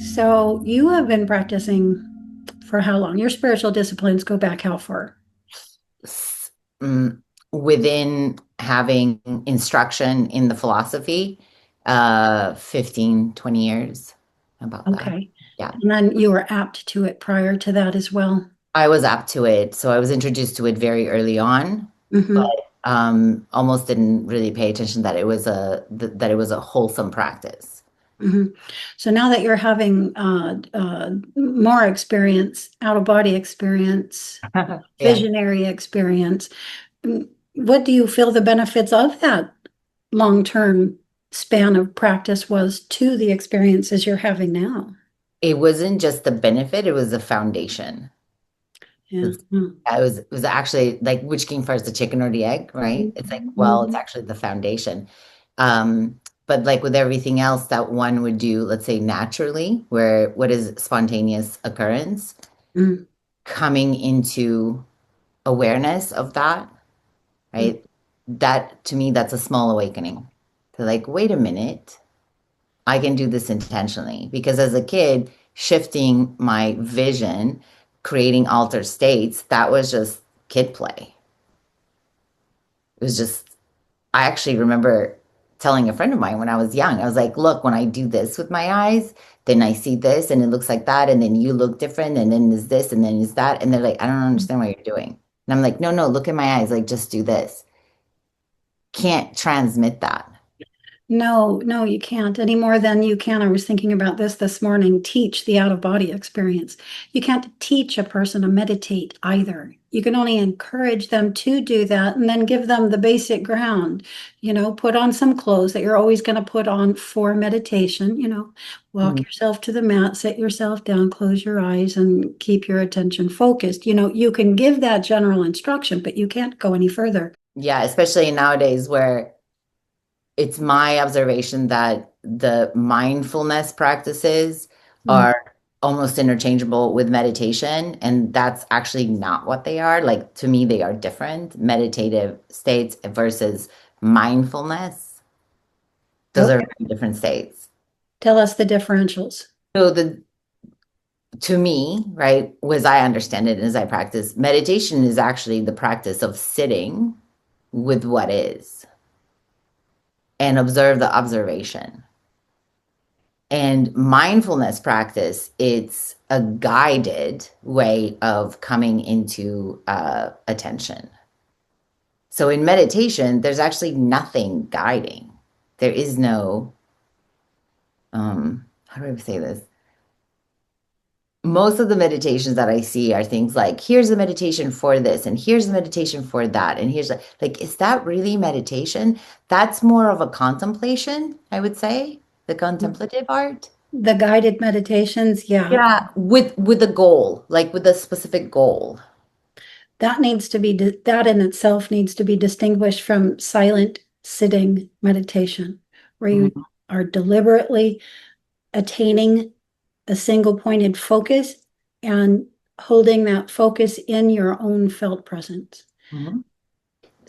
So you have been practicing for how long? Your spiritual disciplines go back how far? s- mm, Within having instruction in the philosophy, 15, 20 years about that. Okay. Yeah. And then you were apt to it prior to that as well. I was apt to it. So I was introduced to it very early on, but Hmm. almost didn't really pay attention that that it was a wholesome practice. Hmm. So now that you're having more experience, out of body experience, Yeah. visionary experience, what do you feel the benefits of that long-term span of practice was to the experiences you're having now? It wasn't just the benefit, it was the foundation. Yeah. It's, it was actually like which came first, the chicken or the egg, right? It's like, well, it's Mhm. actually the foundation. But like with everything else that one would do, let's say naturally, where what is spontaneous occurrence, Mm, coming into awareness of that, mm. right? That to me, that's a small awakening. To like, wait a minute, I can do this intentionally. Because as a kid, shifting my vision, creating altered states, that was just kid play. It was just, I actually remember telling a friend of mine when I was young, I was like, look, when I do this with my eyes, then I see this and it looks like that. And then you look different. And then there's this and then there's that. And they're like, I don't understand what you're doing. And I'm like, no, no, look at my eyes. Like, just do this. Can't transmit that. No, no, you can't any more than you can. I was thinking about this morning. Teach the out of body experience. You can't teach a person to meditate either. You can only encourage them to do that and then give them the basic ground. Put on some clothes that you're always going to put on for meditation. Walk Mhm. yourself to the mat, sit yourself down, close your eyes, and keep your attention focused. You can give that general instruction, but you can't go any further. Yeah, especially nowadays where it's my observation that the mindfulness practices Mm. are almost interchangeable with meditation, and that's actually not what they are. Like to me, they are different meditative states versus mindfulness. Those are Okay. very different states. Tell us the differentials. So the to me, right, as I understand it and as I practice, meditation is actually the practice of sitting with what is and observe the observation. And mindfulness practice, it's a guided way of coming into attention. So in meditation, there's actually nothing guiding. There is no, how do I say this? Most of the meditations that I see are things like, here's the meditation for this, and here's the meditation for that, and here's like, is that really meditation? That's more of a contemplation, I would say, the contemplative art. The guided meditations, yeah, Yeah, with a goal, like with a specific goal. that in itself needs to be distinguished from silent sitting meditation, where you Mhm, are deliberately attaining a single pointed focus and holding that focus in your own felt presence. mhm.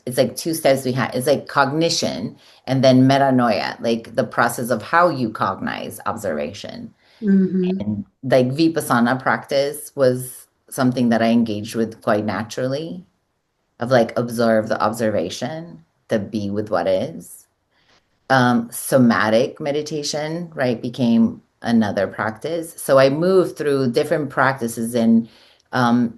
It's like two steps behind. It's like cognition and then metanoia, like the process of how you cognize observation. Hmm. And like Vipassana practice was something that I engaged with quite naturally, of like observe the observation, to be with what is. Somatic meditation, right, became another practice. So I moved through different practices, and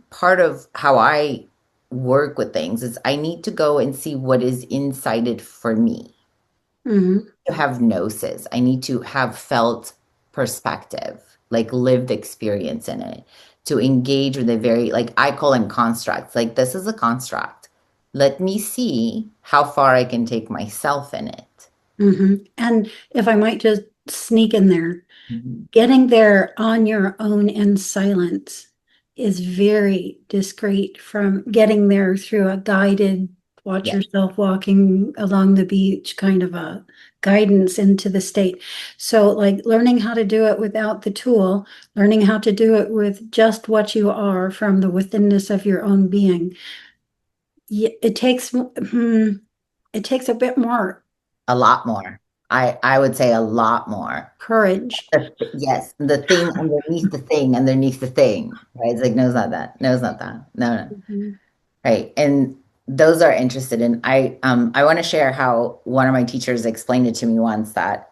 part of how I work with things is I need to go and see what is inside it for me. Hmm. To have gnosis, I need to have felt perspective, like lived experience in it, to engage with a very, like I call them constructs. Like this is a construct. Let me see how far I can take myself in it. Hmm. And if I might just sneak in there, Mhm. getting there on your own in silence is very discreet from getting there through a guided, watch Yeah. yourself walking along the beach kind of a guidance into the state. So, like learning how to do it without the tool, learning how to do it with just what you are from the withinness of your own being. It takes a bit more. A lot more. I would say a lot more. Courage. Yes, the thing underneath the thing underneath the thing, right? It's like, no, it's not that. No, it's not that. No, no. Mhm. Right. And those are interested in, I want to share how one of my teachers explained it to me once that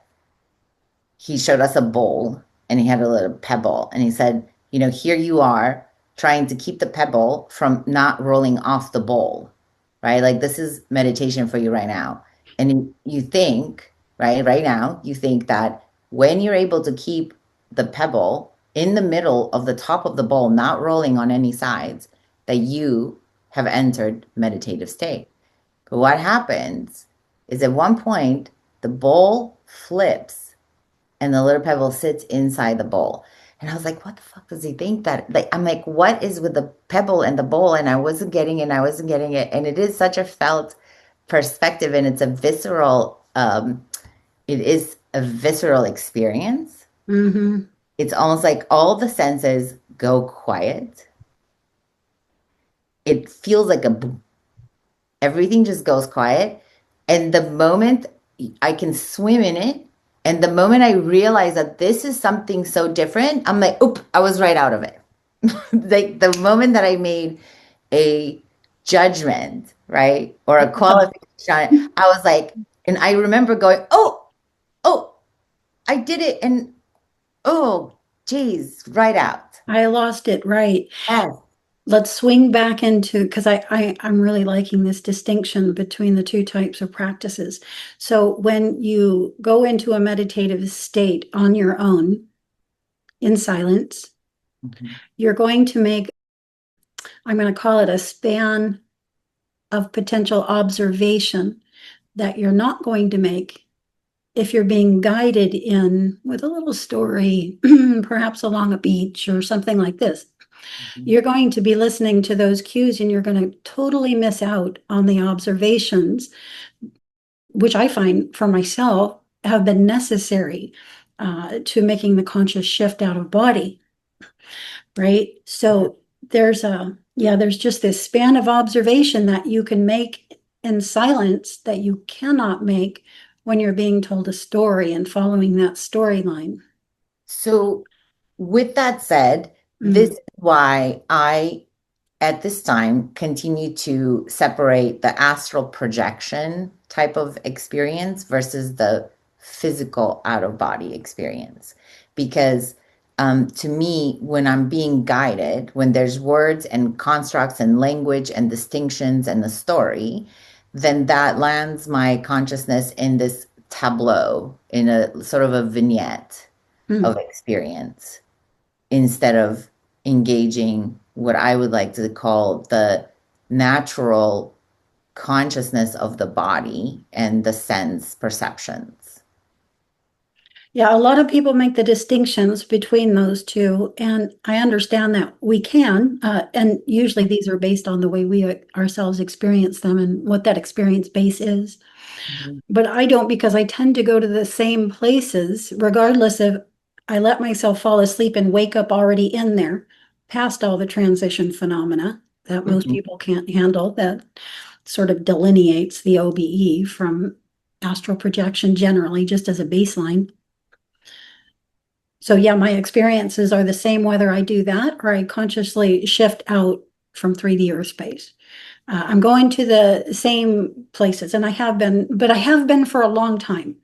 he showed us a bowl and he had a little pebble and he said, here you are trying to keep the pebble from not rolling off the bowl, right? Like this is meditation for you right now. And you think, right now, you think that when you're able to keep the pebble in the middle of the top of the bowl, not rolling on any sides, that you have entered meditative state. But what happens is at one point, the bowl flips and the little pebble sits inside the bowl. And I was like, what the fuck does he think that? Like, I'm like, what is with the pebble and the bowl? And I wasn't getting it. And I wasn't getting it. And it is such a felt perspective, and it's a visceral, it is a visceral experience. Mhm. It's almost like all the senses go quiet. It feels like a boom. Everything just goes quiet. And the moment I can swim in it, and the moment I realize that this is something so different, I'm like, oop, I was right out of it. Like the moment that I made a judgment, right? Or a qualification, I was like, and I remember going, oh, I did it. And oh, geez, right out. I lost it, right. Yes. Let's swing back into, because I'm really liking this distinction between the two types of practices. So when you go into a meditative state on your own in silence, Mhm. you're going to make, I'm going to call it a span of potential observation that you're not going to make if you're being guided in with a little story, perhaps along a beach or something like this. Mhm. You're going to be listening to those cues and you're going to totally miss out on the observations, which I find for myself have been necessary to making the conscious shift out of body, right? So there's just this span of observation that you can make in silence that you cannot make when you're being told a story and following that storyline. So, with that said, this Mm. is why I, at this time, continue to separate the astral projection type of experience versus the physical out of body experience. Because to me, when I'm being guided, when there's words and constructs and language and distinctions and the story, then that lands my consciousness in this tableau, in a sort of a vignette Mm. of experience instead of engaging what I would like to call the natural consciousness of the body and the sense perceptions. Yeah, a lot of people make the distinctions between those two, and I understand that we can, and usually these are based on the way we ourselves experience them and what that experience base is. Mhm. But I don't, because I tend to go to the same places, regardless of I let myself fall asleep and wake up already in there, past all the transition phenomena that most Mhm. people can't handle, that sort of delineates the OBE from astral projection generally, just as a baseline. So yeah, my experiences are the same whether I do that or I consciously shift out from 3D or space. I'm going to the same places, and I have been, but I have been for a long time.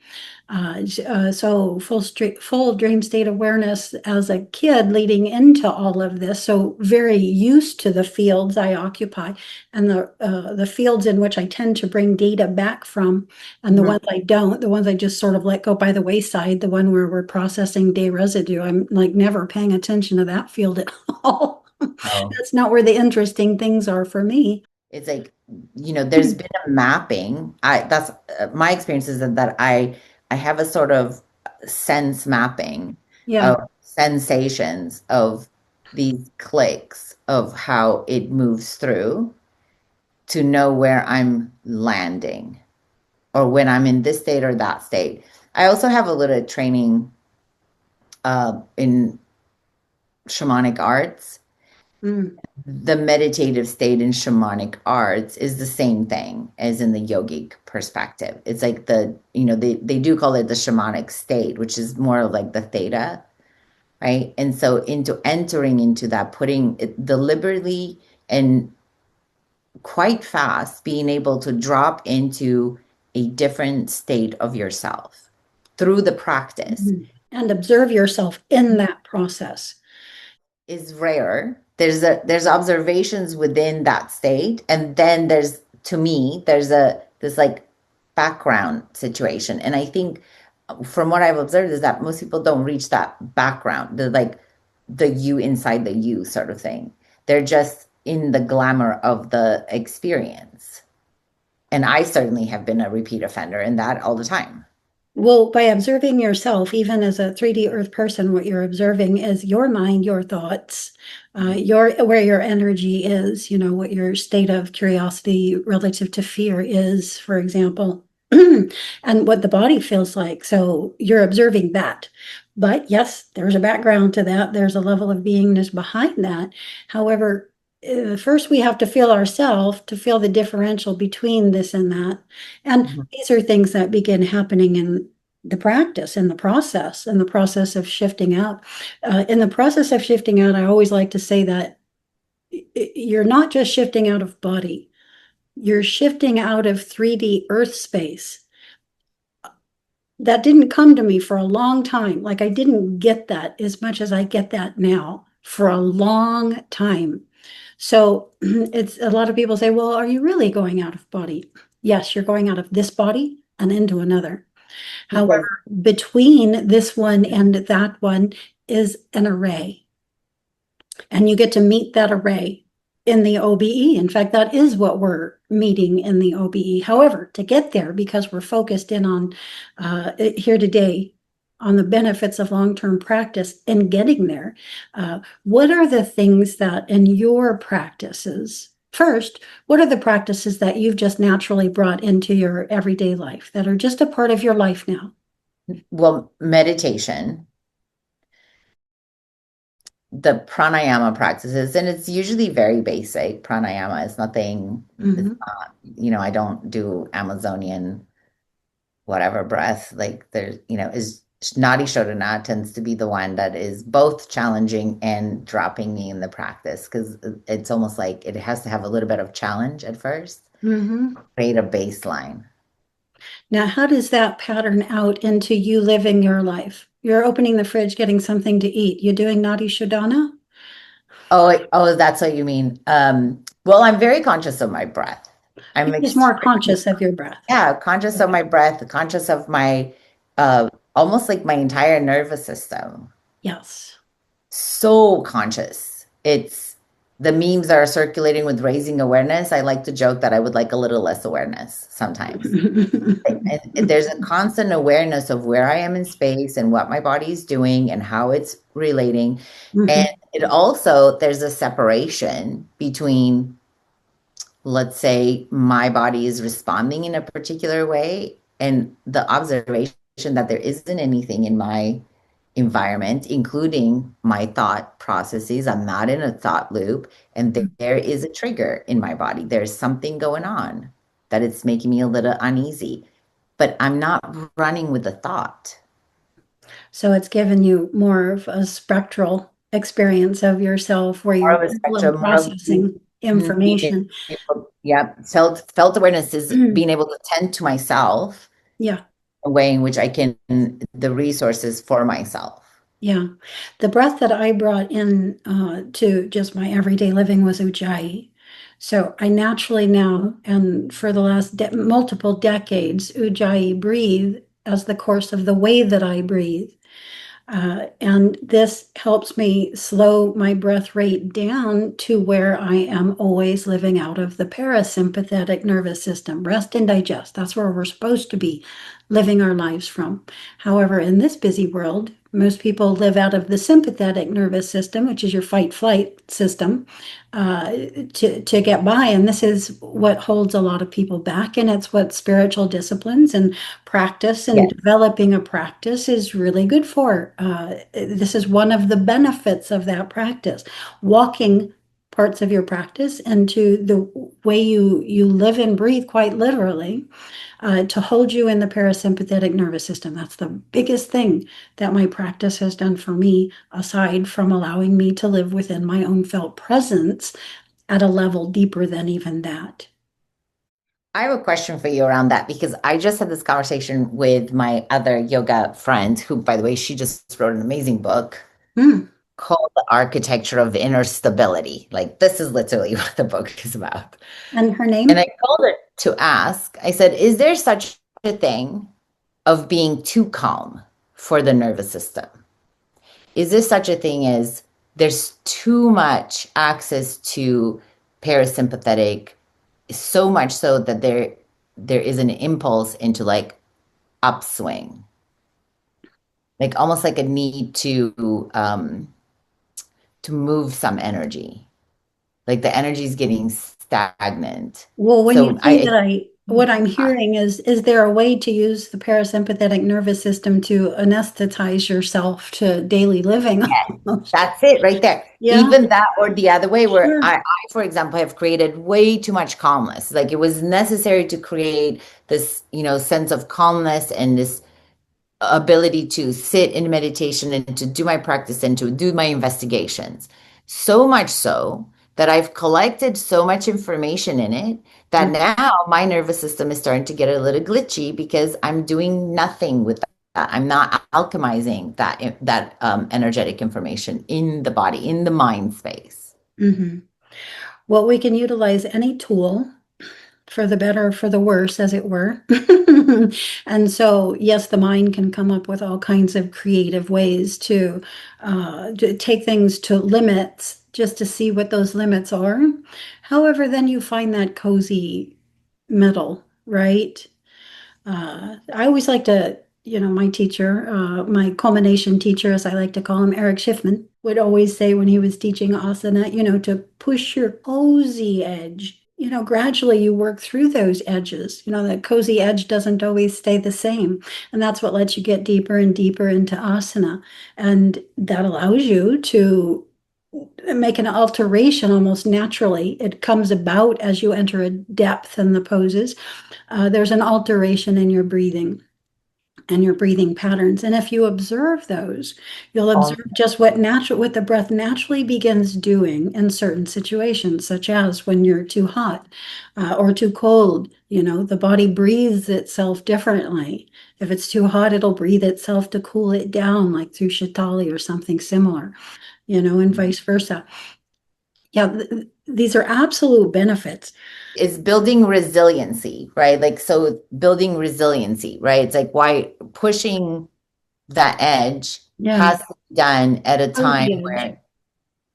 So full dream state awareness as a kid leading into all of this. So very used to the fields I occupy and the fields in which I tend to bring data back from, and the Mhm. ones I don't, the ones I just sort of let go by the wayside, the one where we're processing day residue. I'm like never paying attention to that field at all. Oh, That's not where the interesting things are for me. it's like, there's been a mapping. That's my experience is that I have a sort of sense mapping Yeah. of sensations of these clicks of how it moves through to know where I'm landing or when I'm in this state or that state. I also have a little training in shamanic arts, Mm. The meditative state in shamanic arts is the same thing as in the yogic perspective. It's like they do call it the shamanic state, which is more of like the theta, right? And so into entering into that, putting it deliberately and quite fast, being able to drop into a different state of yourself through the practice Mhm. And observe yourself in that process. is rare. There's observations within that state, and then there's to me there's a this like background situation, and I think from what I've observed is that most people don't reach that background, the you inside the you sort of thing. They're just in the glamour of the experience, and I certainly have been a repeat offender in that all the time. Well, by observing yourself, even as a 3D Earth person, what you're observing is your mind, your thoughts, your where your energy is, what your state of curiosity relative to fear is, for example, and what the body feels like. So you're observing that. But yes, there's a background to that. There's a level of beingness behind that. However, first we have to feel ourselves to feel the differential between this and that. And Mhm. these are things that begin happening in the practice, in the process of shifting out. In the process of shifting out, I always like to say that you're not just shifting out of body, you're shifting out of 3D earth space. That didn't come to me for a long time. Like I didn't get that as much as I get that now for a long time. So it's a lot of people say, well, are you really going out of body? Yes, you're going out of this body and into another. Because However, between this one and that one is an array, and you get to meet that array in the OBE. In fact, that is what we're meeting in the OBE. However, to get there, because we're focused in on here today on the benefits of long-term practice and getting there, what are the things that in your practices? First, what are the practices that you've just naturally brought into your everyday life that are just a part of your life now? well, meditation, the pranayama practices, and it's usually very basic. Pranayama is nothing, it's Mhm. not, I don't do Amazonian whatever breath. Like there's, is Nadi Shodhana tends to be the one that is both challenging and dropping me in the practice because it's almost like it has to have a little bit of challenge at first, Mhm. create a baseline. Now, how does that pattern out into you living your life? You're opening the fridge, getting something to eat. You doing Nadi Shodhana? Oh, that's what you mean. Well, I'm very conscious of my breath. I'm You're just more extremely, conscious of your breath. yeah, conscious of my breath, conscious of my, almost like my entire nervous system. Yes. So conscious. It's the memes that are circulating with raising awareness. I like to joke that I would like a little less awareness sometimes. And there's a constant awareness of where I am in space and what my body is doing and how it's relating. And Mhm. it also, there's a separation between, let's say, my body is responding in a particular way and the observation that there isn't anything in my environment, including my thought processes. I'm not in a thought loop, and there is a trigger in my body. There's something going on that it's making me a little uneasy, but I'm not running with the thought. So it's given you more of a spectral experience of yourself where More you're of a able and spectrum, more of processing being information. able, yeah, felt awareness is being able to tend to myself, Yeah. a way in which I can the resources for myself. Yeah. The breath that I brought in to just my everyday living was Ujjayi. So I naturally now, and for the last multiple decades, Ujjayi breathe as the course of the way that I breathe. And this helps me slow my breath rate down to where I am always living out of the parasympathetic nervous system. Rest and digest. That's where we're supposed to be living our lives from. However, in this busy world, most people live out of the sympathetic nervous system, which is your fight flight system, to get by. And this is what holds a lot of people back. And it's what spiritual disciplines and practice and Yes. developing a practice is really good for. This is one of the benefits of that practice. Walking parts of your practice and to the way you live and breathe, quite literally, to hold you in the parasympathetic nervous system. That's the biggest thing that my practice has done for me, aside from allowing me to live within my own felt presence at a level deeper than even that. I have a question for you around that because I just had this conversation with my other yoga friend, who, by the way, she just wrote an amazing book Mm. called The Architecture of Inner Stability. Like, this is literally what the book is about. And her And I name? called her to ask, I said, is there such a thing of being too calm for the nervous system? Is there such a thing as there's too much access to parasympathetic, so much so that there is an impulse into like upswing, like almost like a need to move some energy, like the energy is getting stagnant. Well, when you So say that, what I'm hearing is there a way to use the parasympathetic nervous system to anesthetize yourself to daily living yes, almost? that's it right there. Yeah, Even that or the other way, where sure. for example, have created way too much calmness. Like it was necessary to create this, sense of calmness and this ability to sit in meditation and to do my practice and to do my investigations. So much so that I've collected so much information in it that Mm, now my nervous system is starting to get a little glitchy because I'm doing nothing with that. I'm not alchemizing that energetic information in the body, in the mind space. mhm. Well, we can utilize any tool for the better, for the worse, as it were. And so, yes, the mind can come up with all kinds of creative ways to take things to limits just to see what those limits are. However, then you find that cozy middle, right? I always like to, my teacher, my culmination teacher, as I like to call him, Eric Schiffman, would always say when he was teaching asana, to push your cozy edge. Gradually you work through those edges. That cozy edge doesn't always stay the same. And that's what lets you get deeper and deeper into asana. And that allows you to make an alteration almost naturally. It comes about as you enter a depth in the poses. There's an alteration in your breathing and your breathing patterns. And if you observe those, you'll observe just what the breath naturally begins doing in certain situations, such as when you're too hot or too cold. The body breathes itself differently. If it's too hot, it'll breathe itself to cool it down, like through Shitali or something similar, and vice versa. Yeah, these are absolute benefits. Is building resiliency, right? Like, so building resiliency, right? It's like why pushing that edge Yeah, has to be done at a time cozy edge. where,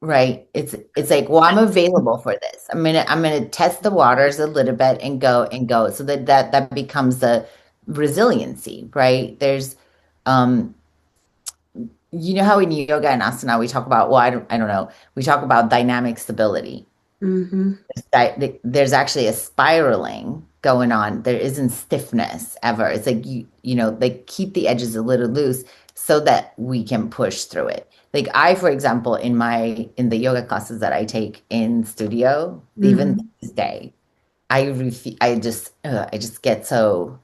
right? It's like, well, I'm available for this. I'm gonna test the waters a little bit and go so that becomes the resiliency, right? There's how in yoga and asana we talk about, well, I don't know, we talk about dynamic stability. Hmm. There's actually a spiraling going on. There isn't stiffness ever. It's like they keep the edges a little loose so that we can push through it. Like I, for example, in the yoga classes that I take in studio, even to Hmm. this day, I just get so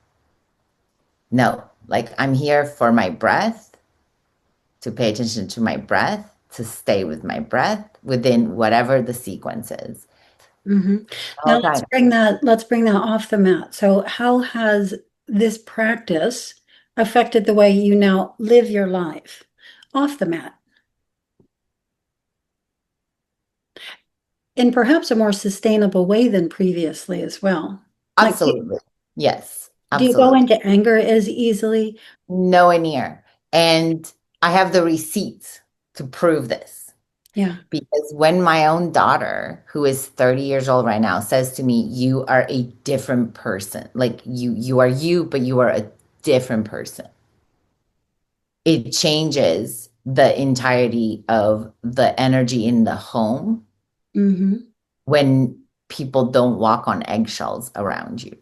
no. Like I'm here for my breath, to pay attention to my breath, to stay with my breath within whatever the sequence is. Hmm. Now All time. let's bring that off the mat. So how has this practice affected the way you now live your life off the mat in perhaps a more sustainable way than previously as well? Like, Absolutely. Yes, do you go absolutely. into anger as easily? Nowhere near. And I have the receipts to prove this. Yeah. Because when my own daughter, who is 30 years old right now, says to me, "You are a different person. Like you are you, but you are a different person." It changes the entirety of the energy in the home Hmm. when people don't walk on eggshells around you,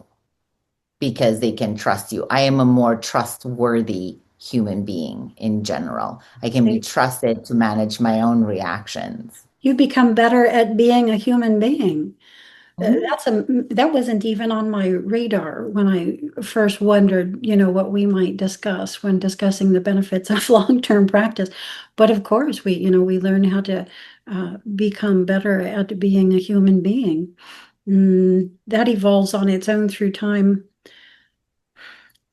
because they can trust you. I am a more trustworthy human being in general. I can be trusted to manage my own reactions. You become better at being a human being. Mhm. That wasn't even on my radar when I first wondered, what we might discuss when discussing the benefits of long-term practice. But of course, we learn how to become better at being a human being. That evolves on its own through time.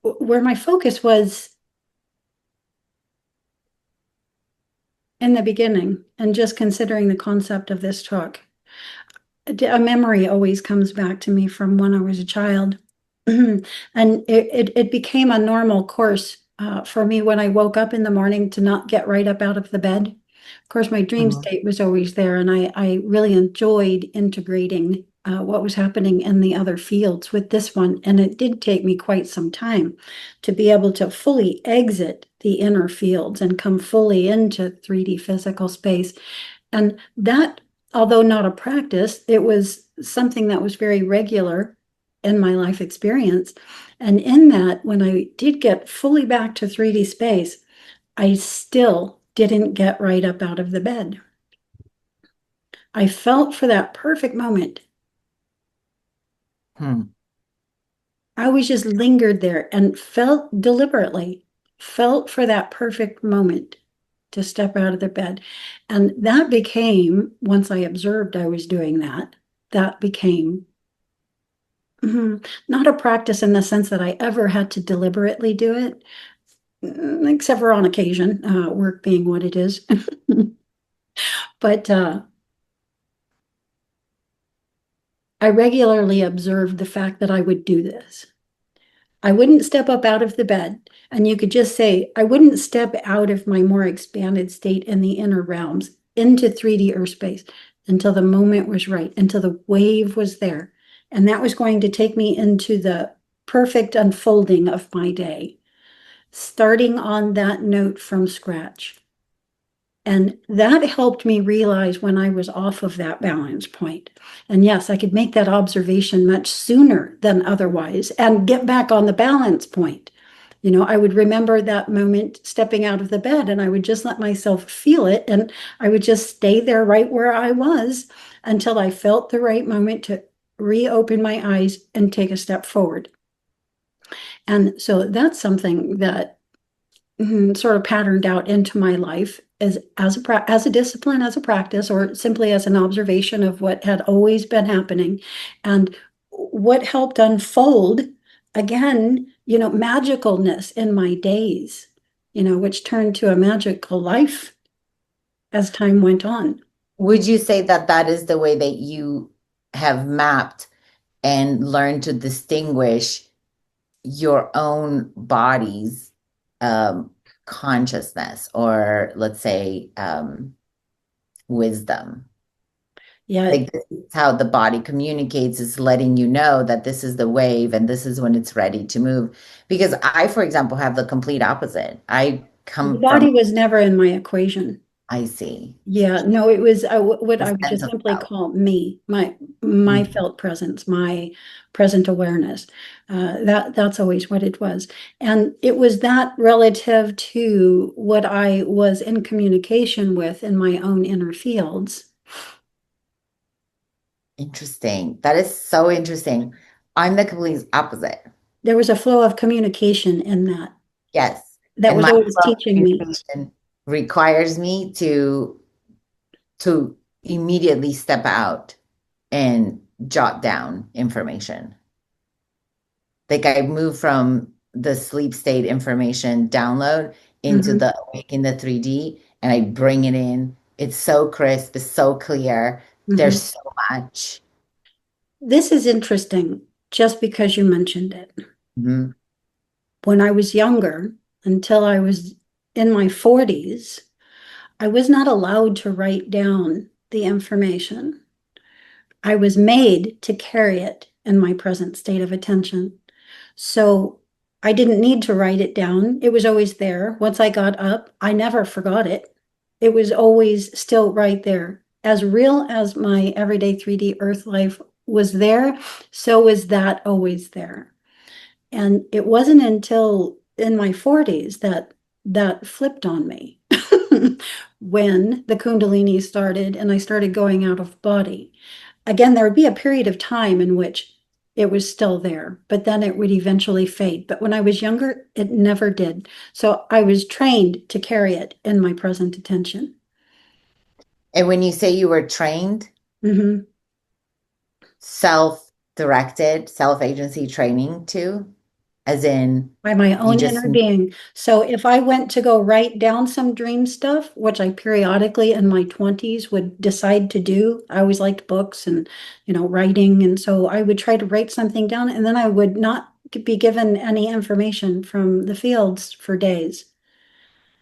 Where my focus was in the beginning, and just considering the concept of this talk, a memory always comes back to me from when I was a child. And it became a normal course for me when I woke up in the morning to not get right up out of the bed. Of course, my dream Mhm. state was always there, and I really enjoyed integrating what was happening in the other fields with this one. And it did take me quite some time to be able to fully exit the inner fields and come fully into 3D physical space. And that, although not a practice, it was something that was very regular in my life experience. And in that, when I did get fully back to 3D space, I still didn't get right up out of the bed. I felt for that perfect moment. Hmm. I was just lingered there and felt deliberately, felt for that perfect moment to step out of the bed. And that became, once I observed I was doing that, that became not a practice in the sense that I ever had to deliberately do it, except for on occasion, work being what it is. But I regularly observed the fact that I would do this. I wouldn't step up out of the bed. And you could just say, I wouldn't step out of my more expanded state in the inner realms into 3D earth space until the moment was right, until the wave was there. And that was going to take me into the perfect unfolding of my day, starting on that note from scratch. And that helped me realize when I was off of that balance point. And yes, I could make that observation much sooner than otherwise and get back on the balance point. I would remember that moment stepping out of the bed and I would just let myself feel it. And I would just stay there right where I was until I felt the right moment to reopen my eyes and take a step forward. And so that's something that sort of patterned out into my life as a discipline, as a practice, or simply as an observation of what had always been happening, and what helped unfold again, magicalness in my days, which turned to a magical life as time went on. Would you say that that is the way that you have mapped and learned to distinguish your own body's um, consciousness, or let's say wisdom? Yeah, Like, this is how the body communicates, is letting you know that this is the wave and this is when it's ready to move. Because I, for example, have the complete opposite. I the come from, body was never in my equation. I see, Yeah, no, it was what the I would sense just of simply self. call me, my Mhm. felt presence, my present awareness. That's always what it was. And it was that relative to what I was in communication with in my own inner fields. Interesting. That is so interesting. I'm the complete opposite. There was a flow of communication in Yes. that And was my always flow of teaching me. communication requires me to immediately step out and jot down information. Like, I move from the sleep state information download into Mhm, the awake in the 3D, and I bring it in. It's so crisp, it's so clear. mhm. There's so much. This is interesting just because you mentioned it. Mhm. When I was younger, until I was in my 40s, I was not allowed to write down the information. I was made to carry it in my present state of attention. So I didn't need to write it down. It was always there. Once I got up, I never forgot it. It was always still right there. As real as my everyday 3D earth life was there, so was that always there. And it wasn't until in my 40s that that flipped on me. when the Kundalini started and I started going out of body. Again, there would be a period of time in which it was still there, but then it would eventually fade. But when I was younger, it never did. So I was trained to carry it in my present attention. And when you say you were trained, Mhm. self-directed, self-agency training too, as in By my you own just inner being. So if I went to go write down some dream stuff, which I periodically in my 20s would decide to do, I always liked books and, writing. And so I would try to write something down and then I would not be given any information from the fields for days.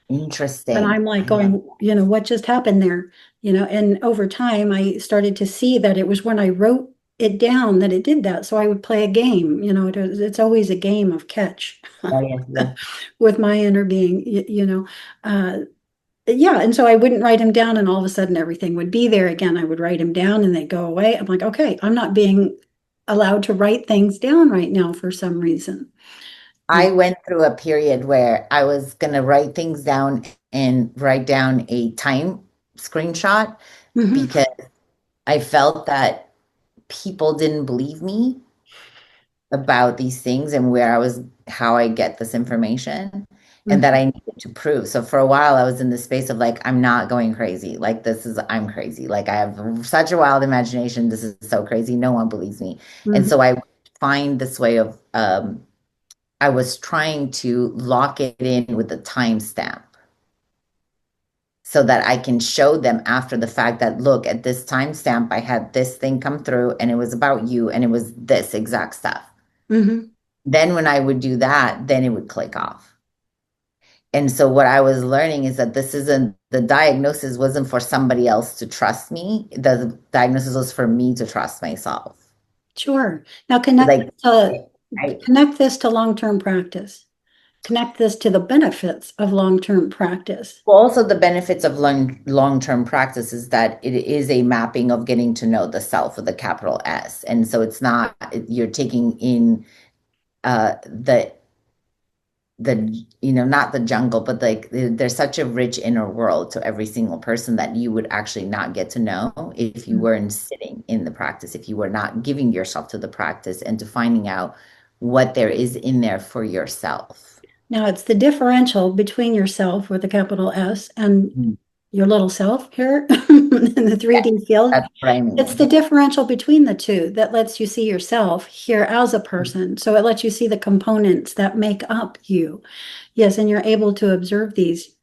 And interesting. I'm like I love going, what just happened there? And over time I started to see that it was when I wrote it down that it did that. So I would play a game, it's always a game of catch that. Yes, yes. with my inner being, Uh, yeah, and so I wouldn't write them down, and all of a sudden everything would be there again. I would write them down and they'd go away. I'm like, okay, I'm not being allowed to write things down right now for some reason. I went through a period where I was going to write things down and write down a time screenshot Mhm, because I felt that people didn't believe me about these things and where I was, how I get this information, and that mhm, I needed to prove. So for a while, I was in the space of like, I'm not going crazy. Like, I'm crazy. Like, I have such a wild imagination. This is so crazy. No one believes me. And mhm. so I would find this way of, I was trying to lock it in with a timestamp so that I can show them after the fact that, look, at this timestamp, I had this thing come through and it was about you and it was this exact stuff. Mhm. Then when I would do that, then it would click off. And so what I was learning is that this isn't the diagnosis wasn't for somebody else to trust me. The diagnosis was for me to trust myself. Sure. Now Like I connect this to long-term practice. Connect this to the benefits of long-term practice. well, also the benefits of long-term practice is that it is a mapping of getting to know the self with a capital S. And so it's not you're taking in the not the jungle, but like there's such a rich inner world to every single person that you would actually not get to know if you weren't sitting in the practice, if you were not giving yourself to the practice and to finding out what there is in there for yourself. Now it's the differential between yourself with a capital S and Mm. your little self here in the Yeah, 3D field. that's what I It's the mean. differential between the two that lets you see yourself here as a person. So it lets you see the components that make up you. Yes, and you're able to observe these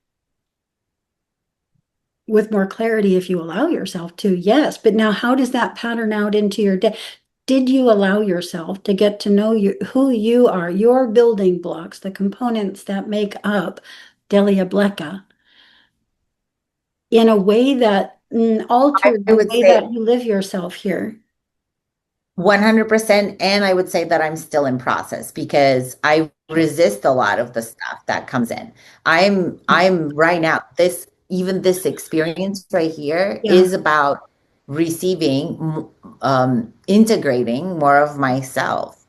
with more clarity if you allow yourself to. Yes, but now how does that pattern out into your day? Did you allow yourself to get to know who you are, your building blocks, the components that make up Delia Bleca in a way that altered I the would way say that you live yourself here? 100%. And I would say that I'm still in process because I resist a lot of the stuff that comes in. I'm right now, even this experience right here Yeah. is about receiving, integrating more of myself.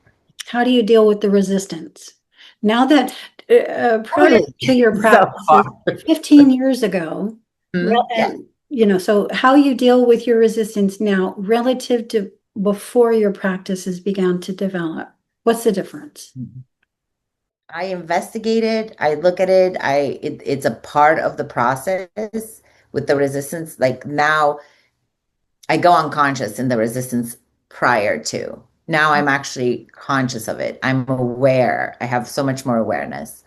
How do you deal with the resistance? Now that prior Really, to your so practices far. 15 years ago, Yes. and so how you deal with your resistance now relative to before your practices began to develop. What's the difference? I investigate it. I look at it. It's a part of the process with the resistance. Like now, I go unconscious in the resistance prior to. Now I'm actually conscious of it. I'm aware. I have so much more awareness,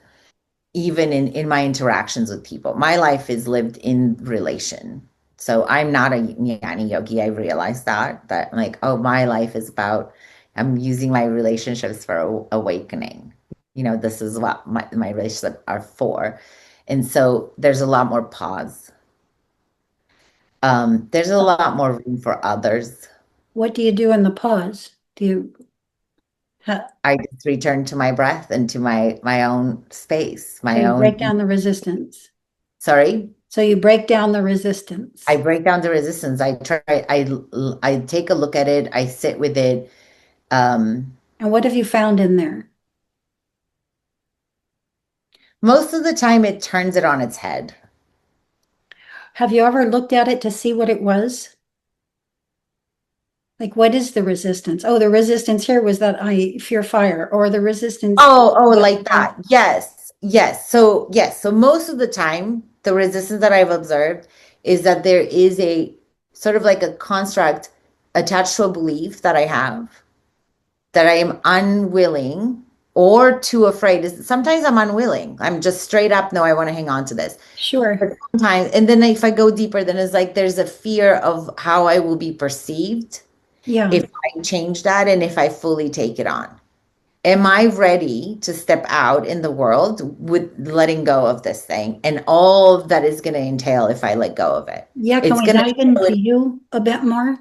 even in my interactions with people. My life is lived in relation. So I'm not a jnana yogi. I realize that like, oh, my life is about, I'm using my relationships for awakening. This is what my relationships are for. And so there's a lot more pause. There's a lot more room for others. What do you do in the pause? Do you ha I just return to my breath and to my own space, so my you own, break down the resistance? sorry. So you break down the I resistance. break down the resistance. I take a look at it. I sit with it. Um, And what have you found in there? Most of the time, it turns it on its head. Have you ever looked at it to see what it was? Like, what is the resistance? Oh, the resistance here was that I fear fire, or the resistance Oh, was like that. Yes. Yes. So most of the time, the resistance that I've observed is that there is a sort of like a construct attached to a belief that I have that I am unwilling or too afraid. Sometimes I'm unwilling. I'm just straight up, no, I want to hang on to this. sure. But sometimes, and then if I go deeper, then it's like there's a fear of how I will be perceived Yeah. if I change that and if I fully take it on. Am I ready to step out in the world with letting go of this thing and all that is going to entail if I let go of it? Yeah. Can It's we going dive to, into you a bit more?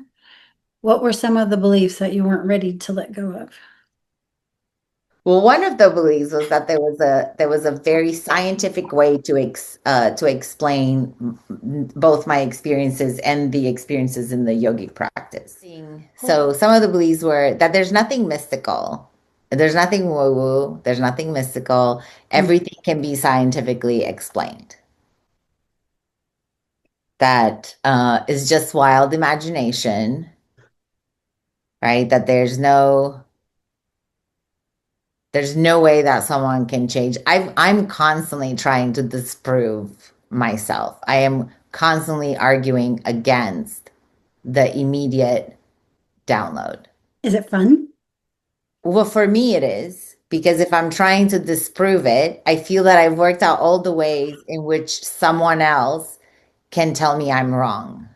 What were some of the beliefs that you weren't ready to let go of? well, one of the beliefs was that there was a very scientific way to explain both my experiences and the experiences in the yogic practice. So some of the beliefs were that there's nothing mystical, there's nothing woo-woo, there's nothing mystical. Mm. Everything can be scientifically explained. That is just wild imagination, right? That there's no way that someone can change. I'm constantly trying to disprove myself. I am constantly arguing against the immediate download. Is it fun? Well, for me, it is because if I'm trying to disprove it, I feel that I've worked out all the ways in which someone else can tell me I'm wrong.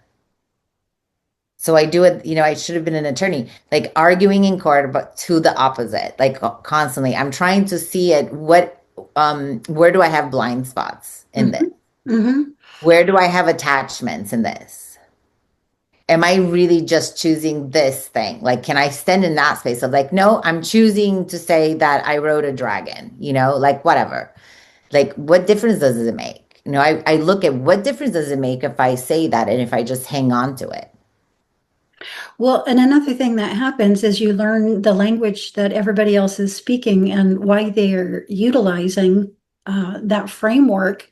So I do it, I should have been an attorney, like arguing in court, but to the opposite, like constantly. I'm trying to see it. Where do I have blind spots in this? Hmm. Hmm. Where do I have attachments in this? Am I really just choosing this thing? Like, can I stand in that space of like, no, I'm choosing to say that I rode a dragon, like whatever. Like, what difference does it make? I look at what difference does it make if I say that and if I just hang on to it? Well, and another thing that happens is you learn the language that everybody else is speaking and why they're utilizing that framework,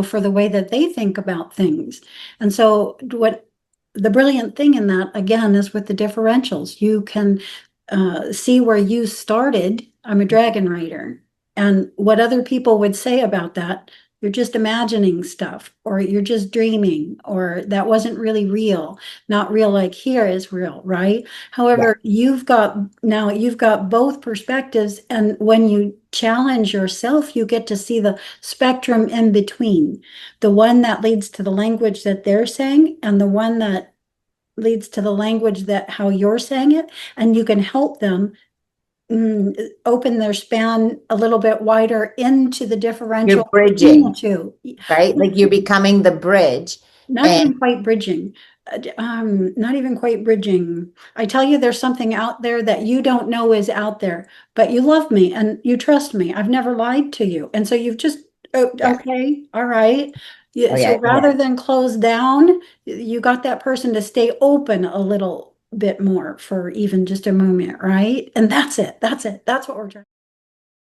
for the way that they think about things. And so, what the brilliant thing in that, again, is with the differentials. You can see where you started. I'm a dragon rider. And what other people would say about that, you're just imagining stuff, or you're just dreaming, or that wasn't really real. Not real like here is real, right? Yeah. However, you've got both perspectives. And when you challenge yourself, you get to see the spectrum in between, the one that leads to the language that they're saying, and the one that leads to the language that how you're saying it, and you can help them open their span a little bit wider into the You're differential between the bridging, two. right? Like you're becoming the bridge. Not And even quite bridging. Not even quite bridging. I tell you, there's something out there that you don't know is out there, but you love me and you trust me. I've never lied to you. And so you've just, oh, yeah. okay, all right. Yeah, Oh, so yeah. rather than close down, you got that person to stay open a little bit more for even just a moment, right? And that's it. That's it. That's what we're trying.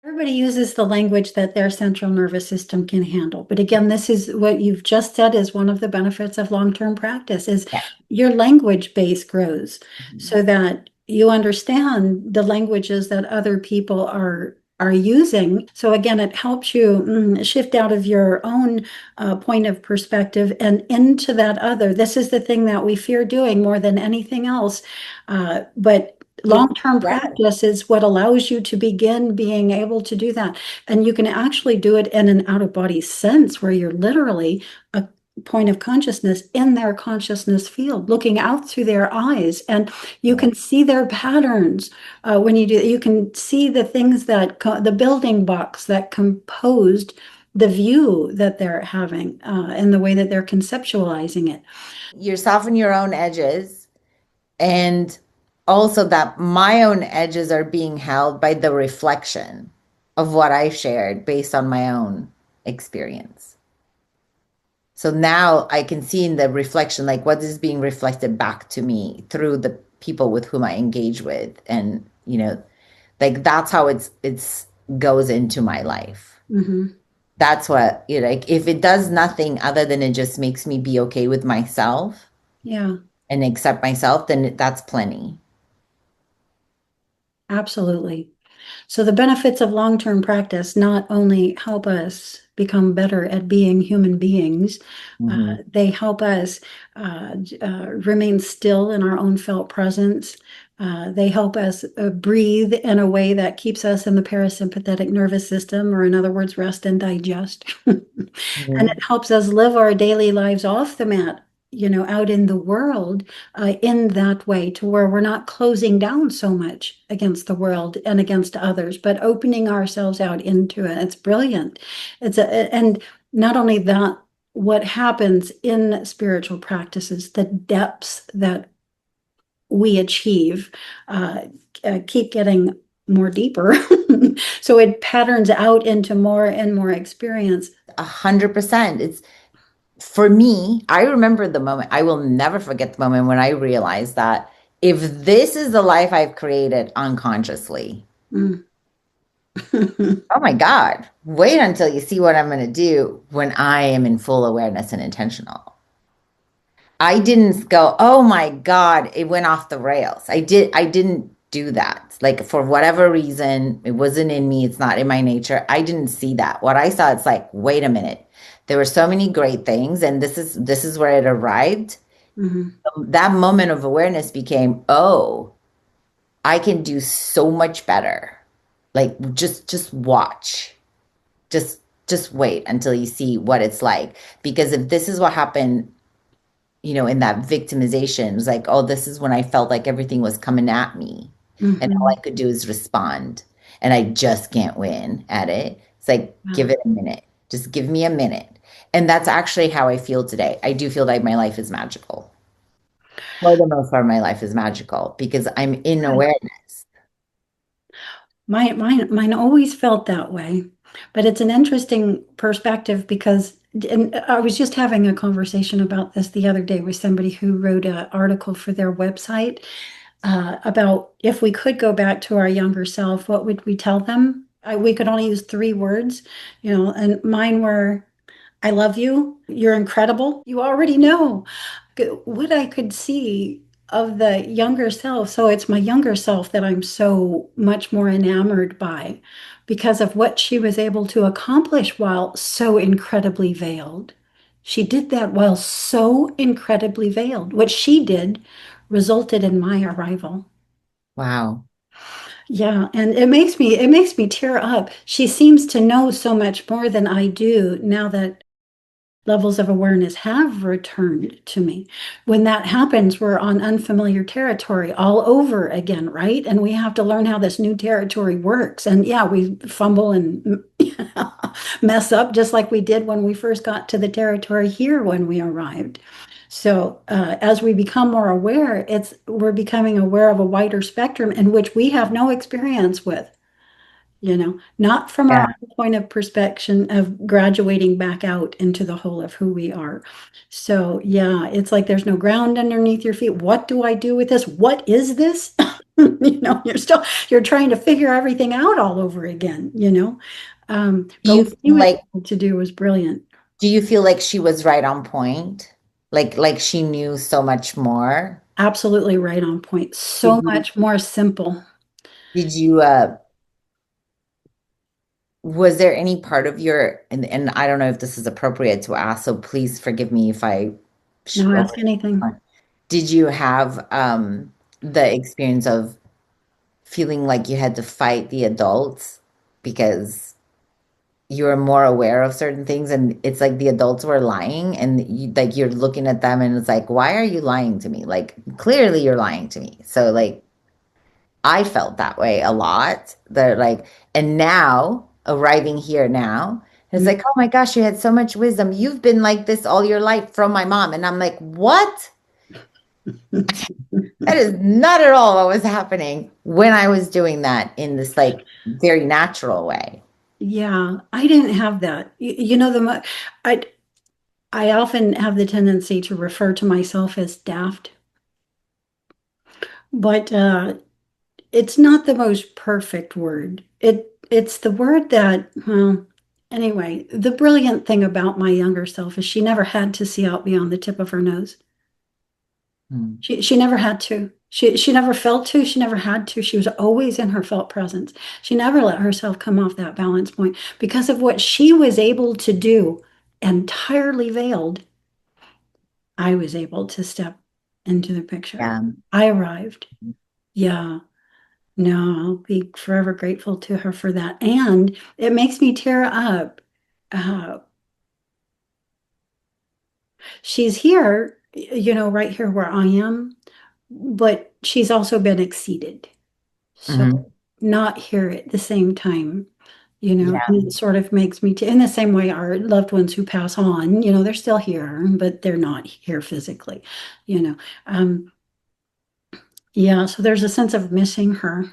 Everybody uses the language that their central nervous system can handle. But again, this is what you've just said is one of the benefits of long-term practice is Yeah. your language base grows Mhm. so that you understand the languages that other people are using. So again, it helps you shift out of your own point of perspective and into that other. This is the thing that we fear doing more than anything else. But long-term Yeah. practice is what allows you to begin being able to do that. And you can actually do it in an out-of-body sense where you're literally a point of consciousness in their consciousness field, looking out through their eyes. And you Yeah. can see their patterns when you do. You can see the things the building blocks that composed the view that they're having and the way that they're conceptualizing it. You soften your own edges, and also that my own edges are being held by the reflection of what I shared based on my own experience. So now I can see in the reflection, like what is being reflected back to me through the people with whom I engage with. And, like that's how it's goes into my life. Mhm. That's what, you know, like if it does nothing other than it just makes me be okay with myself Yeah, and accept myself, then that's plenty. absolutely. So the benefits of long-term practice not only help us become better at being human beings, Hmm. they help us remain still in our own felt presence. They help us breathe in a way that keeps us in the parasympathetic nervous system, or in other words, rest and digest. And it Hmm. helps us live our daily lives off the mat, out in the world in that way, to where we're not closing down so much against the world and against others, but opening ourselves out into it. It's brilliant. And not only that, what happens in spiritual practices, the depths that we achieve, uh, keep getting more deeper. So it patterns out into more and more experience. 100%. It's for me, I remember the moment, I will never forget the moment when I realized that if this is the life I've created unconsciously, Mm. oh my God, wait until you see what I'm going to do when I am in full awareness and intentional. I didn't go, oh my God, it went off the rails. I didn't do that. Like for whatever reason, it wasn't in me, it's not in my nature. I didn't see that. What I saw, it's like, wait a minute. There were so many great things, and this is where it arrived. Mhm. That moment of awareness became, oh, I can do so much better. Like just watch. Just wait until you see what it's like. Because if this is what happened, in that victimization, it was like, oh, this is when I felt like everything was coming at me. And all I Mhm. could do is respond. And I just can't win at it. It's like, give Wow. it a minute. Just give me a minute. And that's actually how I feel today. I do feel like my life is magical. For the most part, my life is magical because I'm in Good. awareness. Mine always felt that way, but it's an interesting perspective because, and I was just having a conversation about this the other day with somebody who wrote an article for their website about if we could go back to our younger self, what would we tell them? We could only use three words, and mine were, I love you. You're incredible. You already know what I could see of the younger self. So it's my younger self that I'm so much more enamored by because of what she was able to accomplish while so incredibly veiled. She did that while so incredibly veiled. What she did resulted in my arrival. Wow. Yeah, and it makes me tear up. She seems to know so much more than I do now that levels of awareness have returned to me. When that happens, we're on unfamiliar territory all over again, right? And we have to learn how this new territory works. And yeah, we fumble and mess up just like we did when we first got to the territory here when we arrived. So as we become more aware, we're becoming aware of a wider spectrum in which we have no experience with, not from our Yeah. own point of perspective of graduating back out into the whole of who we are. So, yeah, it's like there's no ground underneath your feet. What do I do with this? What is this? You're trying to figure everything out all over again. Do But you what feel he was like able to do was brilliant. do you feel like she was right on point? Like she knew so much more? Absolutely right on point. Did So you much more simple. did you was there any part of your and I don't know if this is appropriate to ask, so please forgive me if I sh- Now ask anything. did you have the experience of feeling like you had to fight the adults because you were more aware of certain things and it's like the adults were lying and like you're looking at them and it's like, why are you lying to me? Like clearly you're lying to me. So like I felt that way a lot. That like, and now arriving here now, it's like, oh my gosh, you had so much wisdom. You've been like this all your life from my mom. And I'm like, what? That is not at all what was happening when I was doing that in this like very natural way. Yeah, I didn't have that. I I often have the tendency to refer to myself as daft, but it's not the most perfect word. It's the word that, well, Anyway, the brilliant thing about my younger self is she never had to see out beyond the tip of her nose. Mm. She never had to. She never felt to, she never had to. She was always in her felt presence. She never let herself come off that balance point because of what she was able to do, entirely veiled. I was able to step into the picture. Yeah. I arrived. Yeah. No, I'll be forever grateful to her for that. And it makes me tear up. Uh, she's here, right here where I am, but she's also been exceeded. So Hmm. not here at the same time, Yeah. and it sort of makes me, in the same way our loved ones who pass on, they're still here, but they're not here physically, you know. Um, yeah, so there's a sense of missing her.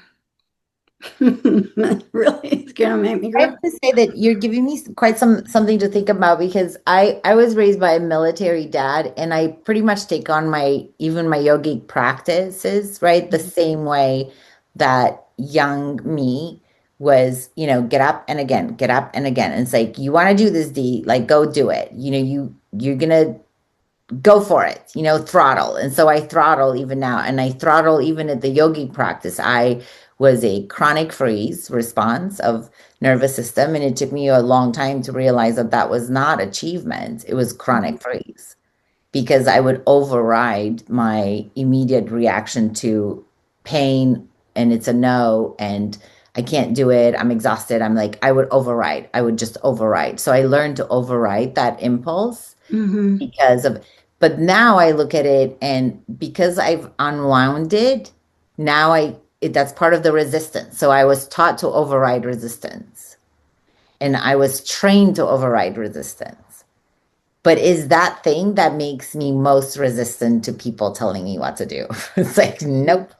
Really, it's gonna make me I cry. have to say that you're giving me quite something to think about because I was raised by a military dad and I pretty much take on my even my yogic practices, right? The same way that young me was, get up and again, get up and again. And it's like, you want to do this, D, like go do it. You're gonna go for it, throttle. And so I throttle even now, and I throttle even at the yogic practice. I was a chronic freeze response of nervous system, and it took me a long time to realize that that was not achievement. It was chronic freeze because I would override my immediate reaction to pain, and it's a no, and I can't do it. I'm exhausted. I'm like, I would override. I would just override. So I learned to override that impulse Hmm. because of, but now I look at it and because I've unwound it, now that's part of the resistance. So I was taught to override resistance and I was trained to override resistance. But is that thing that makes me most resistant to people telling me what to do? It's like, nope.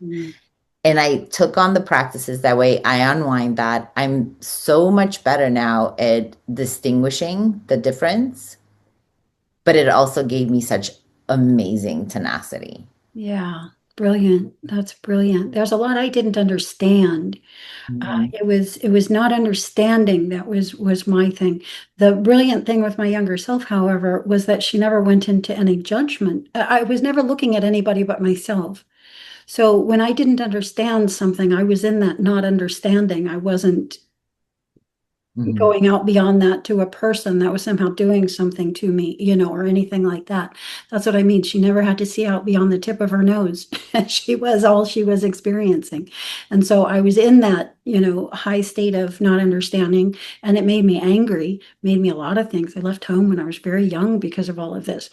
And I took on the practices that way. I unwind that. I'm so much better now at distinguishing the difference, but it also gave me such amazing tenacity. Yeah, brilliant. That's brilliant. There's a lot I didn't understand. Mhm. It was not understanding that was my thing. The brilliant thing with my younger self, however, was that she never went into any judgment. I was never looking at anybody but myself. So when I didn't understand something, I was in that not understanding. I wasn't Mhm. going out beyond that to a person that was somehow doing something to me, or anything like that. That's what I mean. She never had to see out beyond the tip of her nose. She was all she was experiencing. And so I was in that, high state of not understanding, and it made me angry, made me a lot of things. I left home when I was very young because of all of this.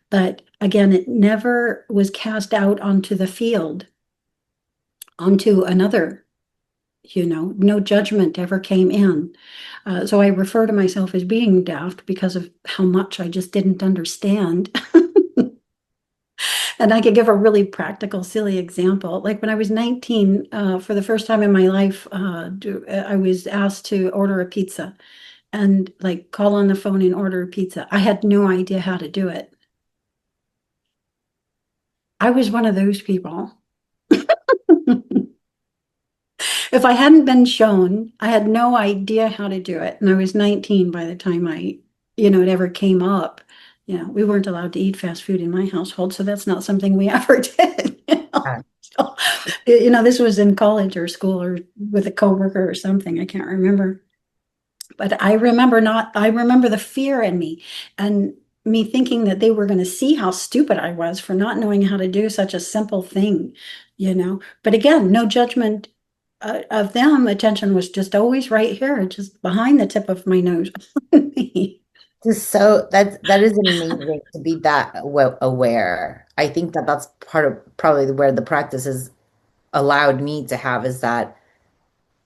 But again, it never was cast out onto the field, onto another. No judgment ever came in. So I refer to myself as being daft because of how much I just didn't understand. And I could give a really practical, silly example. Like when I was 19, for the first time in my life, I was asked to order a pizza and like call on the phone and order a pizza. I had no idea how to do it. I was one of those people. If I hadn't been shown, I had no idea how to do it. And I was 19 by the time it ever came up. We weren't allowed to eat fast food in my household, so that's not something we ever did. Yeah. So, this was in college or school or with a coworker or something. I can't remember. But I remember the fear in me and me thinking that they were going to see how stupid I was for not knowing how to do such a simple thing. But again, no judgment of them. Attention was just always right here, just behind the tip of my nose. Just so that is amazing to be that aware. I think that that's part of probably where the practices allowed me to have is that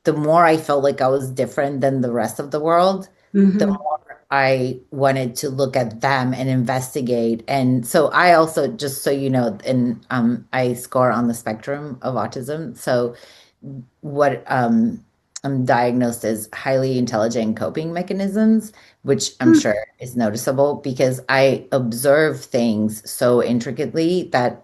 the more I felt like I was different than the rest of the world, the Hmm. more I wanted to look at them and investigate. And so I also, just so you know, and I score on the spectrum of autism. So what I'm diagnosed as highly intelligent coping mechanisms, which I'm sure is noticeable because I observe things so intricately that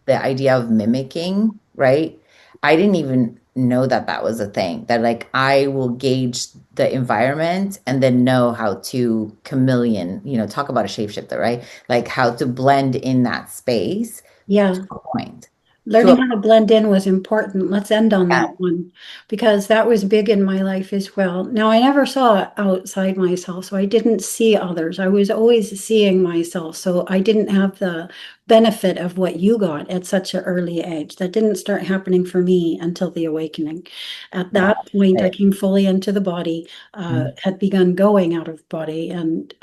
the idea of mimicking, right? I didn't even know that that was a thing, that like I will gauge the environment and then know how to chameleon, talk about a shapeshifter, right? Like how to blend in that space to Yeah. a point. To Learning a how to blend in was important. Let's end on yeah, that one because that was big in my life as well. Now, I never saw outside myself, so I didn't see others. I was always seeing myself, so I didn't have the benefit of what you got at such an early age. That didn't start happening for me until the awakening. At yeah. that point, I came fully into the body, Mhm. had begun going out of body and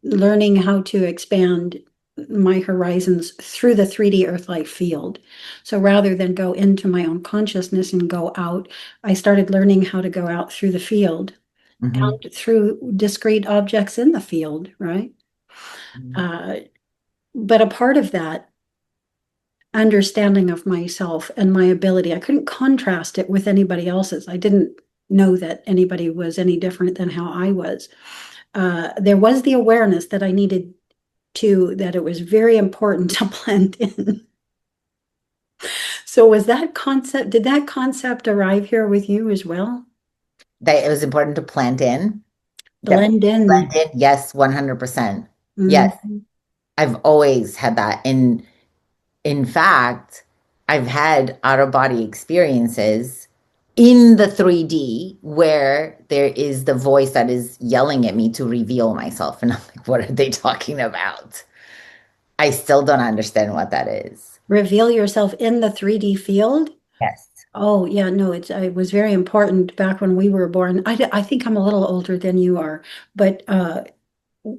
learning how to expand my horizons through the 3D earth life field. So rather than go into my own consciousness and go out, I started learning how to go out through the field Mhm. and through discrete objects in the field, right? Mhm. Uh, but a part of that understanding of myself and my ability, I couldn't contrast it with anybody else's. I didn't know that anybody was any different than how I was. There was the awareness that I needed to, that it was very important to blend in. So was that concept, did that concept arrive here with you as well? That it was important to plant in. Blend in. Blend in, yes, 100%. Yes, Mhm. I've always had that. And in fact, I've had out of body experiences in the 3D where there is the voice that is yelling at me to reveal myself. And I'm like, what are they talking about? I still don't understand what that is. Reveal yourself in the 3D field. Yes. Oh, yeah, no, it was very important back when we were born. I think I'm a little older than you are, but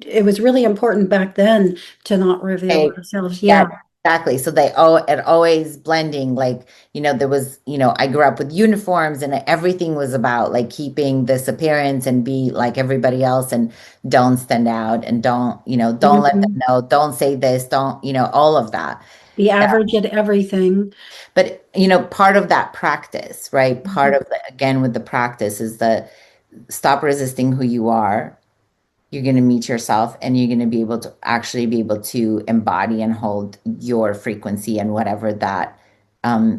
it was really important back then to not reveal Okay. ourselves. Yeah, Yeah. exactly. So it always blending, like, there was, I grew up with uniforms and everything was about like keeping this appearance and be like everybody else and don't stand out and don't let them Mhm. know, don't say this, don't, all of that. Be That, average at everything. but, part of that practice, right? Part Mhm. of the, again, with the practice is the stop resisting who you are. You're going to meet yourself and you're going to be able to actually be able to embody and hold your frequency and whatever that